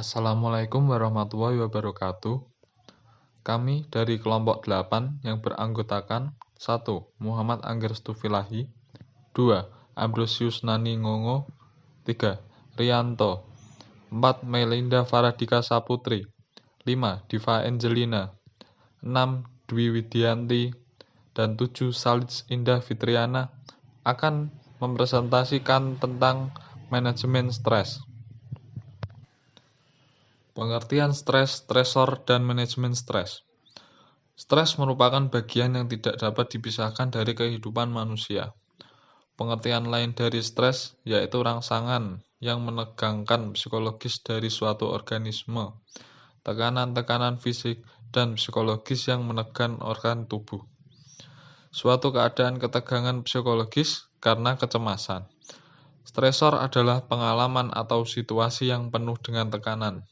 Assalamualaikum warahmatullahi wabarakatuh. Kami dari kelompok 8 yang beranggotakan 1. Muhammad Angger Stufilahi, 2. Ambrosius Nani Ngongo, 3. Rianto, 4. Melinda Faradika Saputri, 5. Diva Angelina, 6. Dwi Widianti, dan 7. Salits Indah Fitriana akan mempresentasikan tentang manajemen stres. Pengertian stres, stresor, dan manajemen stres. Stres merupakan bagian yang tidak dapat dipisahkan dari kehidupan manusia. Pengertian lain dari stres yaitu rangsangan yang menegangkan psikologis dari suatu organisme, tekanan-tekanan fisik, dan psikologis yang menekan organ tubuh. Suatu keadaan ketegangan psikologis karena kecemasan. Stresor adalah pengalaman atau situasi yang penuh dengan tekanan.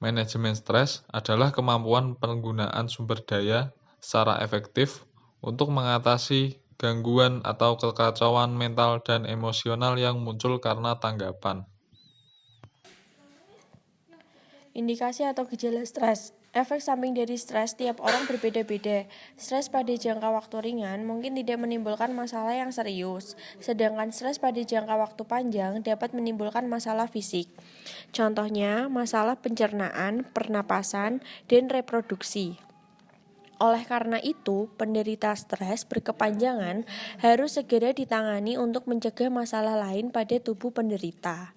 Manajemen stres adalah kemampuan penggunaan sumber daya secara efektif untuk mengatasi gangguan atau kekacauan mental dan emosional yang muncul karena tanggapan. Indikasi atau gejala stres. Efek samping dari stres tiap orang berbeda-beda. Stres pada jangka waktu ringan mungkin tidak menimbulkan masalah yang serius, sedangkan stres pada jangka waktu panjang dapat menimbulkan masalah fisik. Contohnya, masalah pencernaan, pernapasan, dan reproduksi. Oleh karena itu, penderita stres berkepanjangan harus segera ditangani untuk mencegah masalah lain pada tubuh penderita.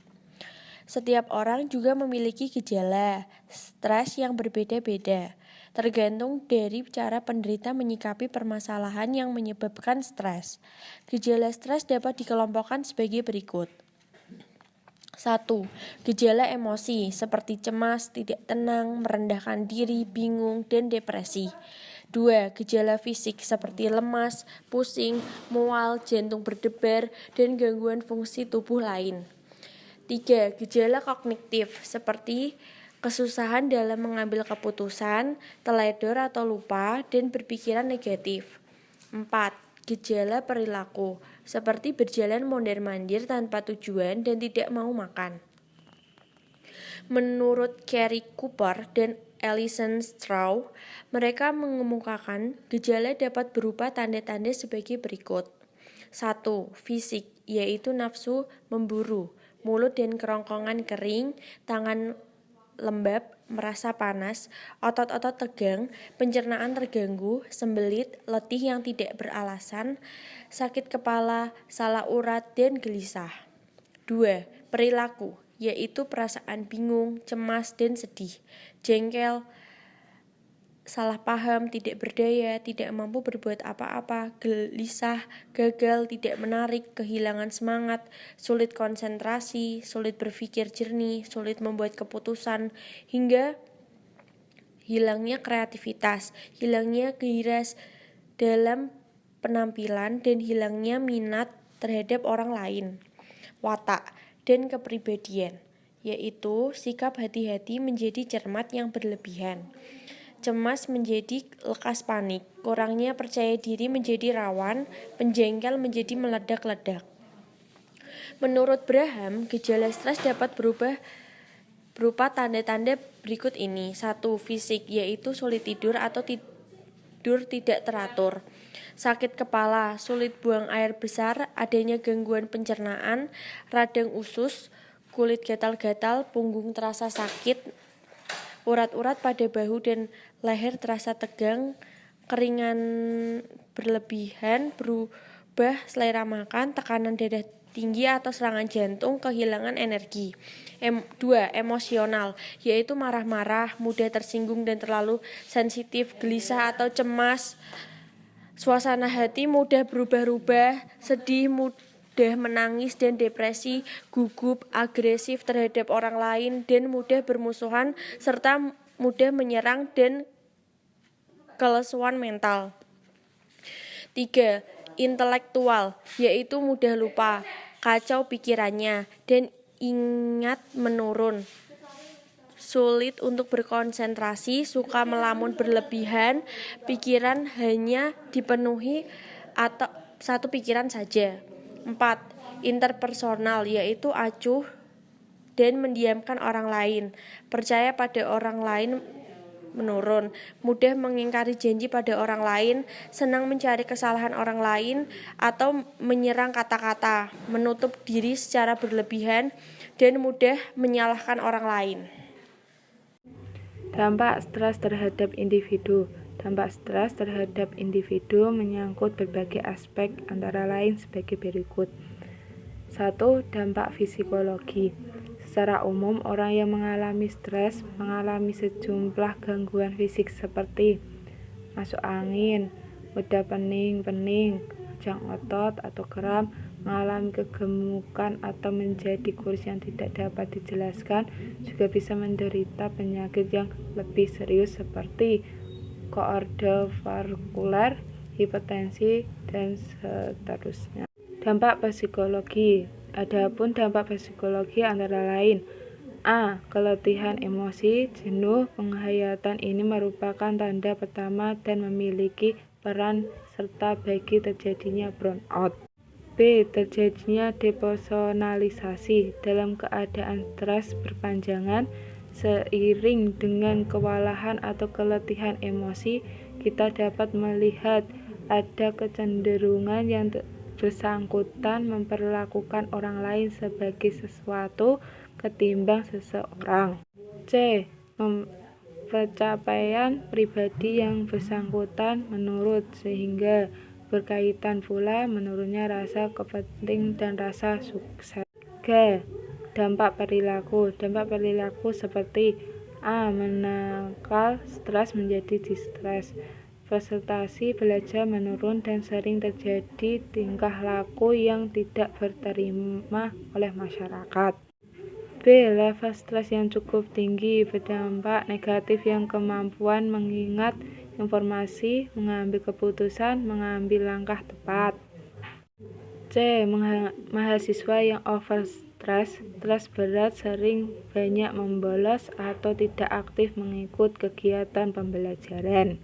Setiap orang juga memiliki gejala stres yang berbeda-beda, tergantung dari cara penderita menyikapi permasalahan yang menyebabkan stres. Gejala stres dapat dikelompokkan sebagai berikut. 1. Gejala emosi seperti cemas, tidak tenang, merendahkan diri, bingung, dan depresi. 2. Gejala fisik seperti lemas, pusing, mual, jantung berdebar, dan gangguan fungsi tubuh lain. 3. Gejala kognitif seperti kesusahan dalam mengambil keputusan, teledor atau lupa, dan berpikiran negatif. 4. Gejala perilaku seperti berjalan mondar-mandir tanpa tujuan dan tidak mau makan. Menurut Carey Cooper dan Alison Straw, mereka mengemukakan gejala dapat berupa tanda-tanda sebagai berikut. 1. Fisik, yaitu nafsu memburu, mulut dan kerongkongan kering, tangan lembab, merasa panas, otot-otot tegang, pencernaan terganggu, sembelit, letih yang tidak beralasan, sakit kepala, salah urat, dan gelisah. 2. Perilaku, yaitu perasaan bingung, cemas, dan sedih, jengkel, salah paham, tidak berdaya, tidak mampu berbuat apa-apa, gelisah, gagal, tidak menarik, kehilangan semangat, sulit konsentrasi, sulit berpikir jernih, sulit membuat keputusan, hingga hilangnya kreativitas, hilangnya gairah dalam penampilan, dan hilangnya minat terhadap orang lain. Watak dan kepribadian, yaitu sikap hati-hati menjadi cermat yang berlebihan. Cemas menjadi lekas panik, kurangnya percaya diri menjadi rawan, penjengkel menjadi meledak-ledak. Menurut Braham, gejala stres dapat berupa tanda-tanda berikut ini. 1. Fisik, yaitu sulit tidur atau tidur tidak teratur. Sakit kepala, sulit buang air besar, adanya gangguan pencernaan, radang usus, kulit gatal-gatal, punggung terasa sakit, urat-urat pada bahu dan leher terasa tegang, keringan berlebihan, berubah selera makan, tekanan darah tinggi atau serangan jantung, kehilangan energi. 2. Emosional, yaitu marah-marah, mudah tersinggung dan terlalu sensitif, gelisah atau cemas, suasana hati mudah berubah-ubah, sedih, mudah menangis dan depresi, gugup, agresif terhadap orang lain, dan mudah bermusuhan, serta mudah menyerang dan kelesuan mental. 3. Intelektual, yaitu mudah lupa, kacau pikirannya, dan ingat menurun, sulit untuk berkonsentrasi, suka melamun berlebihan, pikiran hanya dipenuhi atau satu pikiran saja. 4. Interpersonal, yaitu acuh, dan mendiamkan orang lain, percaya pada orang lain menurun, mudah mengingkari janji pada orang lain, senang mencari kesalahan orang lain, atau menyerang kata-kata, menutup diri secara berlebihan, dan mudah menyalahkan orang lain. Dampak stres terhadap individu. Dampak stres terhadap individu menyangkut berbagai aspek antara lain sebagai berikut. 1. Dampak psikologi. Secara umum, orang yang mengalami stres mengalami sejumlah gangguan fisik seperti masuk angin, mudah pening, kejang otot atau kram, mengalami kegemukan atau menjadi kurus yang tidak dapat dijelaskan, juga bisa menderita penyakit yang lebih serius seperti kardiovaskular, hipertensi, dan seterusnya. Dampak psikologi. Adapun dampak psikologi antara lain: A. Keletihan emosi, jenuh, penghayatan ini merupakan tanda pertama dan memiliki peran serta bagi terjadinya burnout. B. Terjadinya depersonalisasi. Dalam keadaan stres berpanjangan, seiring dengan kewalahan atau keletihan emosi, kita dapat melihat ada kecenderungan yang bersangkutan memperlakukan orang lain sebagai sesuatu ketimbang seseorang. C. Pencapaian pribadi yang bersangkutan menurut, sehingga berkaitan pula menurunnya rasa kepenting dan rasa sukses. G. Dampak perilaku. Dampak perilaku seperti A. Menangkal stres menjadi distres, presentasi belajar menurun, dan sering terjadi tingkah laku yang tidak diterima oleh masyarakat. B. Level stres yang cukup tinggi berdampak negatif yang kemampuan mengingat informasi, mengambil keputusan, mengambil langkah tepat. C. Mahasiswa yang over stres berat, sering banyak membolos atau tidak aktif mengikut kegiatan pembelajaran.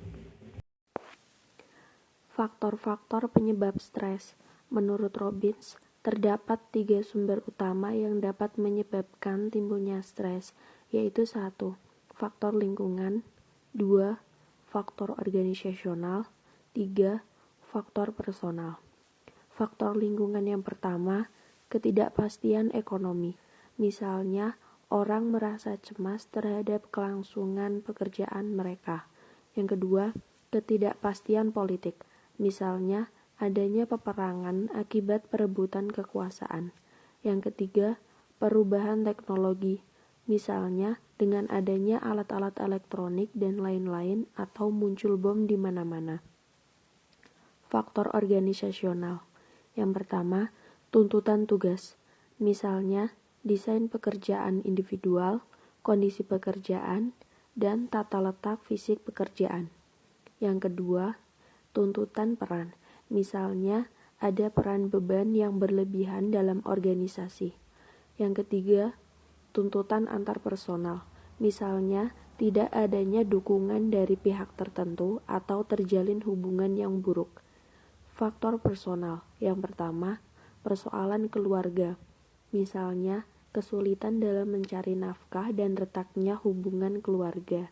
Faktor-faktor penyebab stres. Menurut Robbins, terdapat 3 sumber utama yang dapat menyebabkan timbulnya stres, yaitu 1. Faktor lingkungan, 2. Faktor organisasional, 3. Faktor personal. Faktor lingkungan yang pertama, ketidakpastian ekonomi. Misalnya, orang merasa cemas terhadap kelangsungan pekerjaan mereka. Yang kedua, ketidakpastian politik. Misalnya, adanya peperangan akibat perebutan kekuasaan. Yang ketiga, perubahan teknologi. Misalnya, dengan adanya alat-alat elektronik dan lain-lain atau muncul bom di mana-mana. Faktor organisasional. Yang pertama, tuntutan tugas. Misalnya, desain pekerjaan individual, kondisi pekerjaan, dan tata letak fisik pekerjaan. Yang kedua, tuntutan peran. Misalnya, ada peran beban yang berlebihan dalam organisasi. Yang ketiga, tuntutan antar personal. Misalnya, tidak adanya dukungan dari pihak tertentu atau terjalin hubungan yang buruk. Faktor personal. Yang pertama, persoalan keluarga. Misalnya, kesulitan dalam mencari nafkah dan retaknya hubungan keluarga.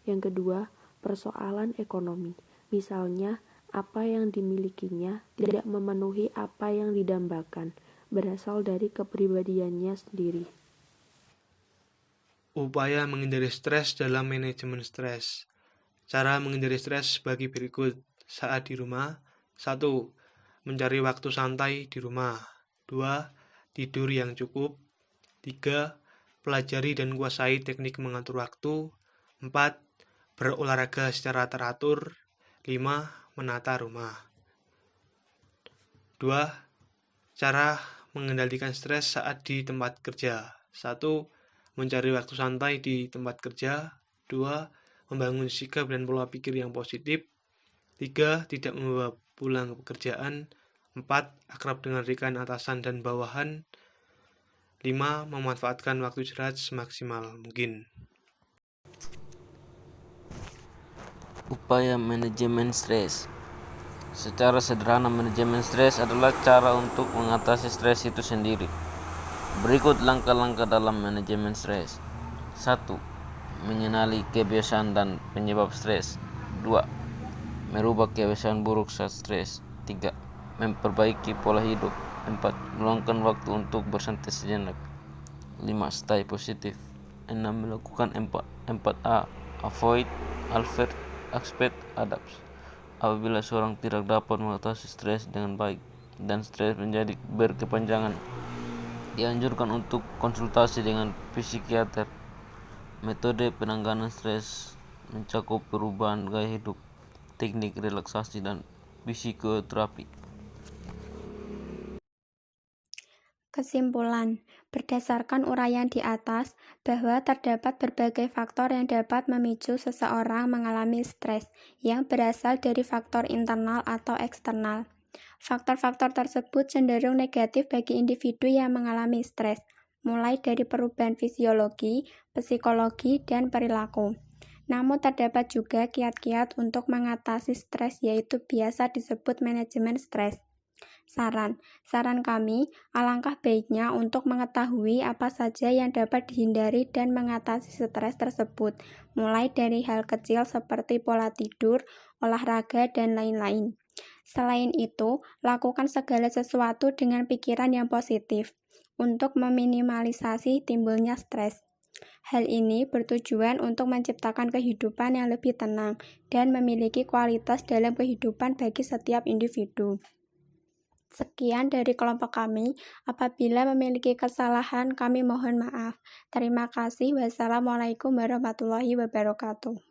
Yang kedua, persoalan ekonomi. Misalnya, apa yang dimilikinya tidak memenuhi apa yang didambakan, berasal dari kepribadiannya sendiri. Upaya menghindari stres dalam manajemen stres. Cara menghindari stres bagi berikut saat di rumah. 1. Mencari waktu santai di rumah. 2. Tidur yang cukup. 3. Pelajari dan kuasai teknik mengatur waktu. 4. Berolahraga secara teratur. 5. Menata rumah. 2. Cara mengendalikan stres saat di tempat kerja. 1. Mencari waktu santai di tempat kerja. 2. Membangun sikap dan pola pikir yang positif. 3. Tidak membawa pulang pekerjaan. 4. Akrab dengan rekan atasan dan bawahan. 5. Memanfaatkan waktu istirahat semaksimal mungkin. Upaya manajemen stres. Secara sederhana, manajemen stres adalah cara untuk mengatasi stres itu sendiri. Berikut langkah-langkah dalam manajemen stres. 1. Mengenali kebiasaan dan penyebab stres. 2. Merubah kebiasaan buruk saat stres. 3. Memperbaiki pola hidup. 4. Meluangkan waktu untuk bersantai sejenak. 5. Stay positif. 6. Melakukan 4A. Avoid, Alfred, expect, adapt. Apabila seorang tidak dapat mengatasi stres dengan baik dan stres menjadi berkepanjangan, dianjurkan untuk konsultasi dengan psikiater. Metode penanganan stres mencakup perubahan gaya hidup, teknik relaksasi, dan psikoterapi. Kesimpulan, berdasarkan uraian di atas, bahwa terdapat berbagai faktor yang dapat memicu seseorang mengalami stres yang berasal dari faktor internal atau eksternal. Faktor-faktor tersebut cenderung negatif bagi individu yang mengalami stres, mulai dari perubahan fisiologi, psikologi, dan perilaku. Namun terdapat juga kiat-kiat untuk mengatasi stres, yaitu biasa disebut manajemen stres. Saran kami, alangkah baiknya untuk mengetahui apa saja yang dapat dihindari dan mengatasi stres tersebut, mulai dari hal kecil seperti pola tidur, olahraga, dan lain-lain. Selain itu, lakukan segala sesuatu dengan pikiran yang positif untuk meminimalisasi timbulnya stres. Hal ini bertujuan untuk menciptakan kehidupan yang lebih tenang dan memiliki kualitas dalam kehidupan bagi setiap individu. Sekian dari kelompok kami. Apabila memiliki kesalahan, kami mohon maaf. Terima kasih. Wassalamualaikum warahmatullahi wabarakatuh.